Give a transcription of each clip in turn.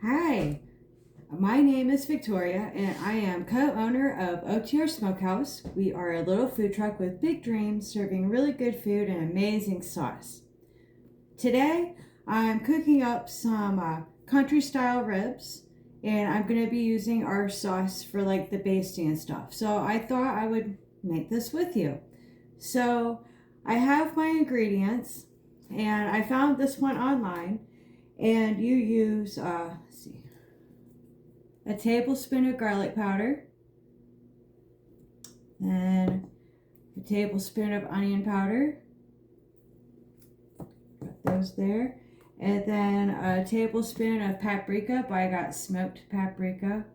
Hi, my name is Victoria and I am co-owner of OTR Smokehouse. We are a little food truck with big dreams, serving really good food and amazing sauce. Today, I'm cooking up some country style ribs and I'm going to be using our sauce for like the basting and stuff. So I thought I would make this with you. So I have my ingredients and I found this one online and you use, let's see, a tablespoon of garlic powder, and a tablespoon of onion powder. Got those there. And then a tablespoon of paprika, but I got smoked paprika.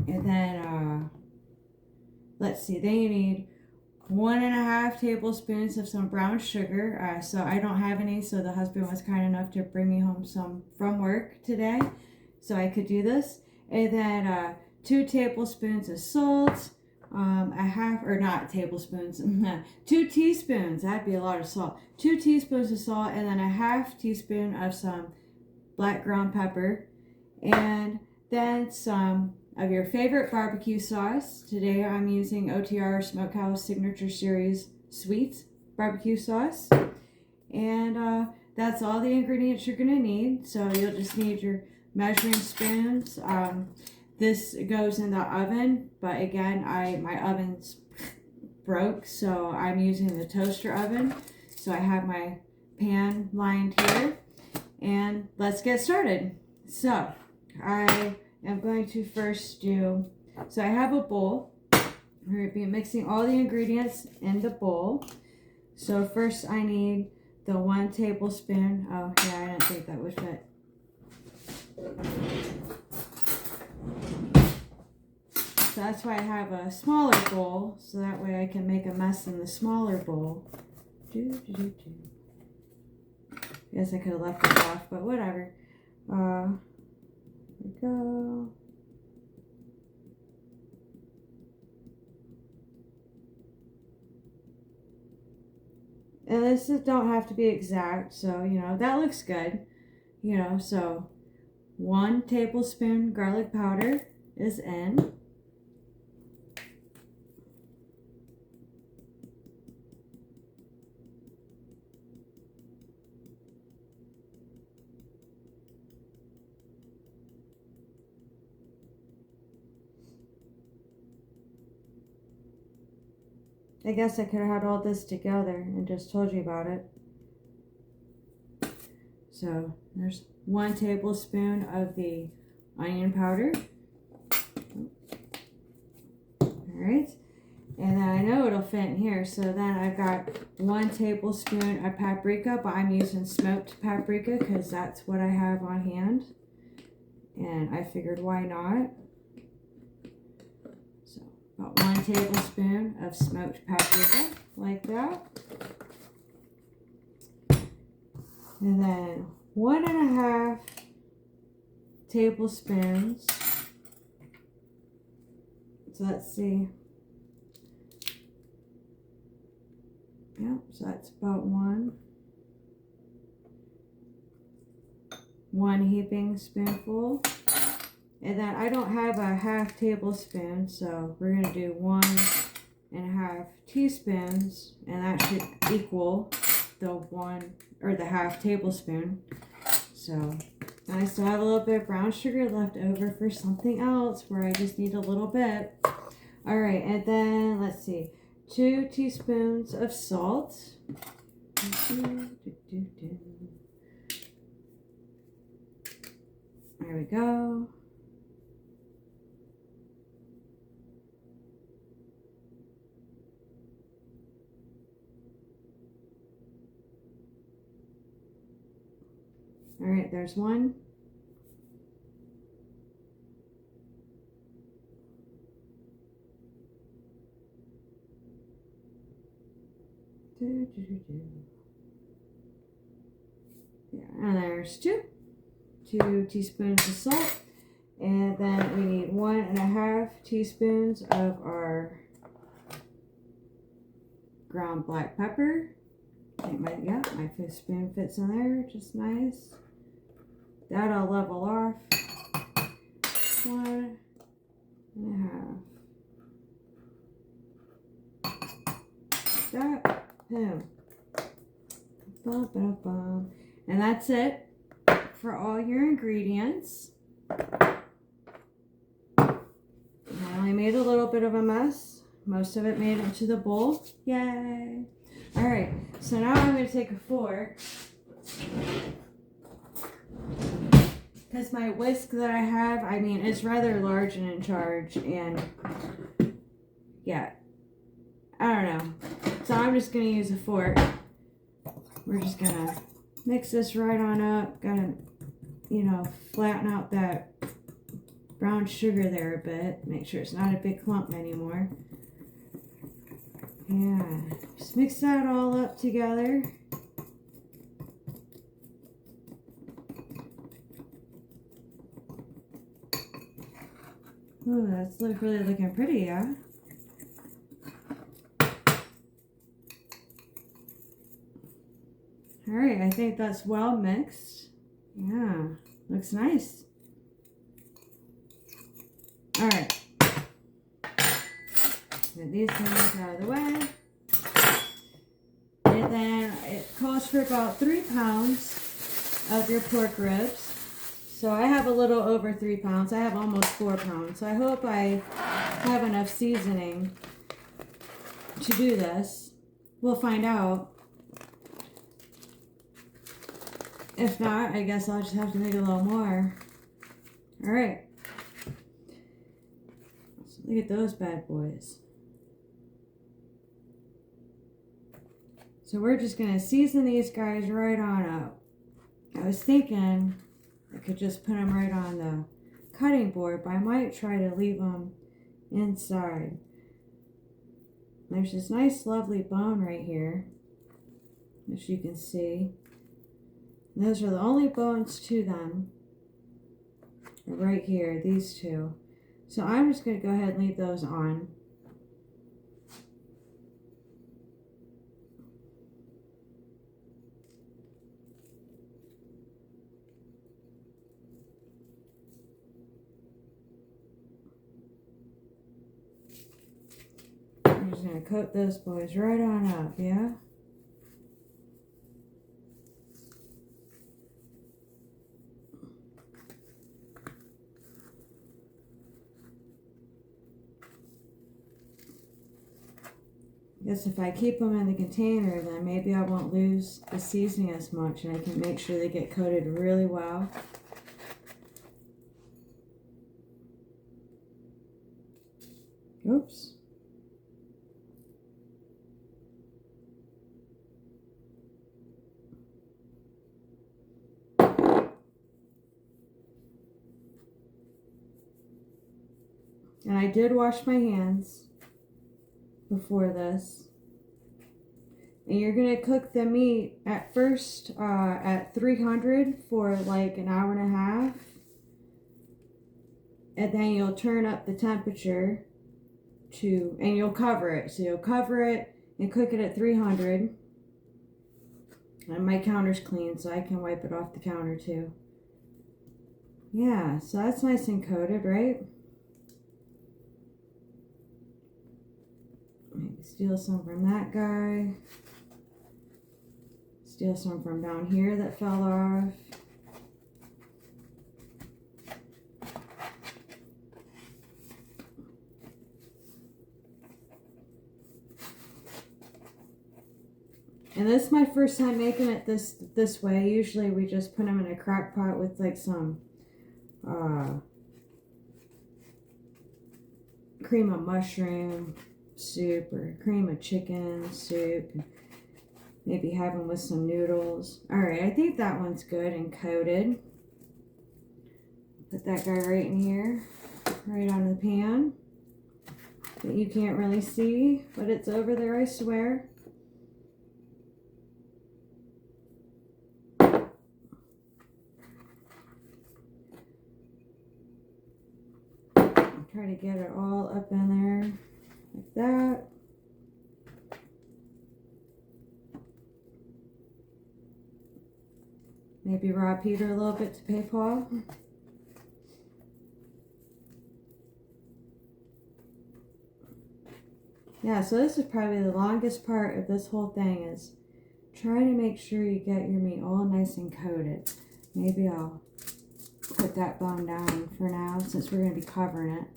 And then, let's see, then you need 1.5 tablespoons of some brown sugar. So I don't have any, so the husband was kind enough to bring me home some from work today, so I could do this. And then 2 tablespoons of salt, a half, or not tablespoons, 2 teaspoons, that'd be a lot of salt. 2 teaspoons of salt, and then a half teaspoon of some black ground pepper, and then some of your favorite barbecue sauce. Today I'm using OTR Smokehouse Signature Series Sweet barbecue sauce. And that's all the ingredients you're gonna need. So you'll just need your measuring spoons. This goes in the oven, but again, my oven's broke, so I'm using the toaster oven. So I have my pan lined here, and let's get started. So I am going to first so I have a bowl. We're going to be mixing all the ingredients in the bowl. So first I need the 1 tablespoon. Oh yeah, I didn't think that would fit. So that's why I have a smaller bowl, so that way I can make a mess in the smaller bowl. Guess I could have left it off, but whatever. There we go. And this don't have to be exact, so that looks good. So 1 tablespoon garlic powder is in. I guess I could have had all this together and just told you about it. So there's 1 tablespoon of the onion powder. Alright. And then I know it'll fit in here, so then I've got 1 tablespoon of paprika, but I'm using smoked paprika because that's what I have on hand. And I figured why not. So about 1 tablespoon of smoked paprika, like that. And then 1.5 tablespoons. So let's see. Yep, so that's about 1 heaping spoonful. And then I don't have a half tablespoon, so we're going to do 1.5 teaspoons, and that should equal the 1 or the half tablespoon. So I still have a little bit of brown sugar left over for something else where I just need a little bit. All right, and then let's see, 2 teaspoons of salt. There we go. All right, there's 1. Yeah, and there's 2 teaspoons of salt. And then we need 1.5 teaspoons of our ground black pepper. My spoon fits in there just nice. That'll level off. 1.5. That, boom. Bum, bum, bum. And that's it for all your ingredients. I only made a little bit of a mess. Most of it made it into the bowl. Yay! Alright, so now I'm going to take a fork. Because my whisk that I have, I mean, it's rather large and in charge. And yeah, I don't know. So I'm just going to use a fork. We're just going to mix this right on up. Gotta, flatten out that brown sugar there a bit. Make sure it's not a big clump anymore. Yeah, just mix that all up together. Oh, that's really looking pretty, yeah? Alright, I think that's well mixed. Yeah, looks nice. Alright. Get these things out of the way. And then it calls for about 3 pounds of your pork ribs. So I have a little over 3 pounds. I have almost 4 pounds. So I hope I have enough seasoning to do this. We'll find out. If not, I guess I'll just have to make a little more. Alright. So look at those bad boys. So we're just going to season these guys right on up. I was thinking I could just put them right on the cutting board, but I might try to leave them inside. There's this nice lovely bone right here, as you can see. And those are the only bones to them. Right here, these two. So I'm just going to go ahead and leave those on. I'm just going to coat those boys right on up, yeah? I guess if I keep them in the container, then maybe I won't lose the seasoning as much, and I can make sure they get coated really well. Oops. And I did wash my hands before this. And you're going to cook the meat at first at 300 for like an hour and a half. And then you'll turn up the temperature to, and you'll cover it. So you'll cover it and cook it at 300. And my counter's clean, so I can wipe it off the counter too. Yeah, so that's nice and coated, right? Maybe steal some from that guy. Steal some from down here that fell off. And this is my first time making it this way. Usually we just put them in a crock pot with like some cream of mushroom soup or cream of chicken soup. Maybe have them with some noodles. Alright, I think that one's good and coated. Put that guy right in here, right on the pan. That you can't really see, but it's over there, I swear. Try to get it all up in there like that. Maybe rob Peter a little bit to pay Paul. Yeah, so this is probably the longest part of this whole thing, is trying to make sure you get your meat all nice and coated. Maybe I'll put that bone down for now since we're going to be covering it.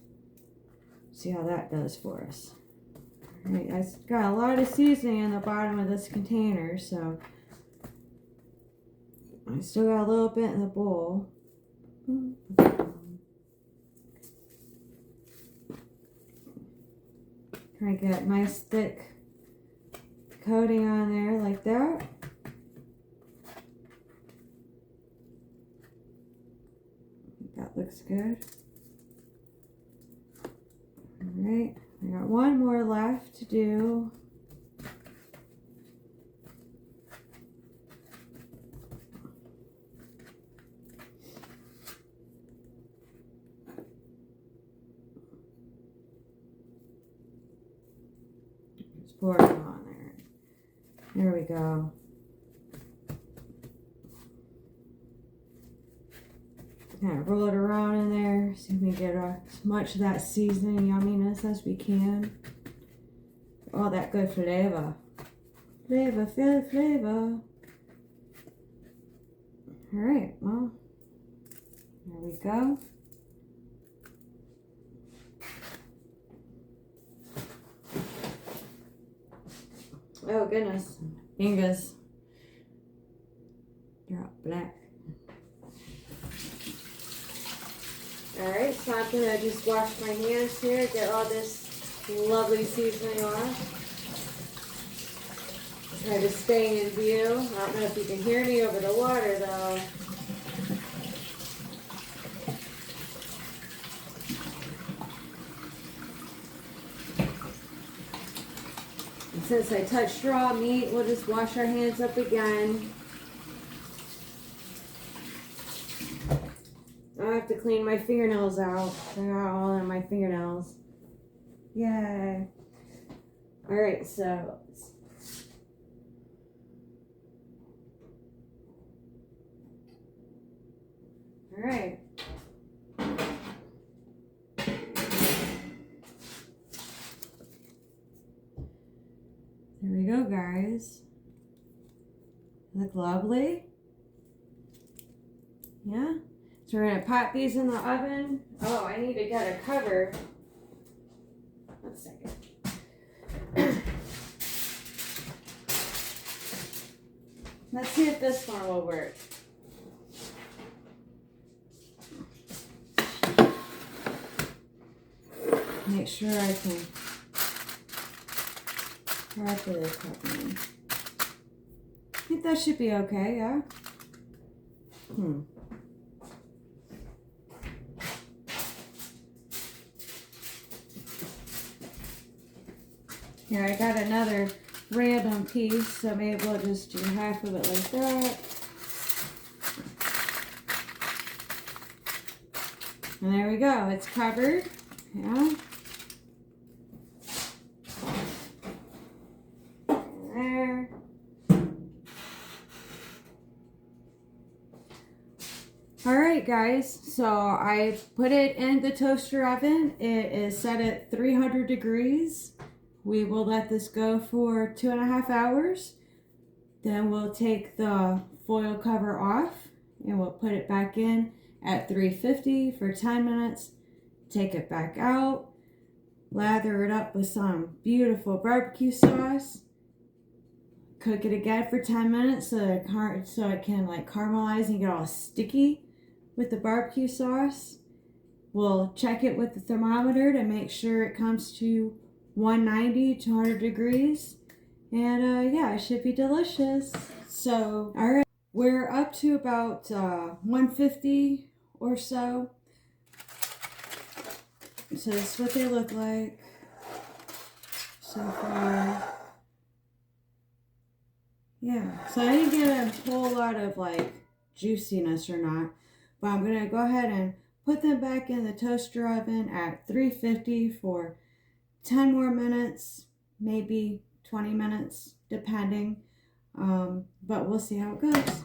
See how that does for us. Alright, I got a lot of seasoning in the bottom of this container, so I still got a little bit in the bowl. Try to get nice thick coating on there like that. That looks good. Alright, I got one more left to do. Just pour it on there. There we go. Kind of roll it around in there, see if we can get as much of that seasoning yumminess as we can. All that good flavor. Flavor. Alright, well, there we go. Oh goodness, fingers drop black. Alright, so I'm going to just wash my hands here, get all this lovely seasoning off. Try to stay in view. I don't know if you can hear me over the water though. And since I touched raw meat, we'll just wash our hands up again. I have to clean my fingernails out. I got all in my fingernails. Yay. Alright, so. Alright. There we go, guys. Look lovely. Yeah. So we're going to pop these in the oven. Oh, I need to get a cover. 1 second. Let's see if this one will work. Make sure I can properly cover them. I think that should be okay, yeah? Here, I got another random piece, so maybe we'll just do half of it like that. And there we go, it's covered. Yeah. There. Alright guys, so I put it in the toaster oven. It is set at 300 degrees. We will let this go for 2.5 hours. Then we'll take the foil cover off and we'll put it back in at 350 for 10 minutes. Take it back out. Lather it up with some beautiful barbecue sauce. Cook it again for 10 minutes so it can like caramelize and get all sticky with the barbecue sauce. We'll check it with the thermometer to make sure it comes to 190, 200 degrees. And yeah, it should be delicious. So, all right, we're up to about 150 or so. So this is what they look like so far. Yeah, so I didn't get a whole lot of like juiciness or not, but I'm gonna go ahead and put them back in the toaster oven at 350 for 10 more minutes, maybe 20 minutes, depending. But we'll see how it goes.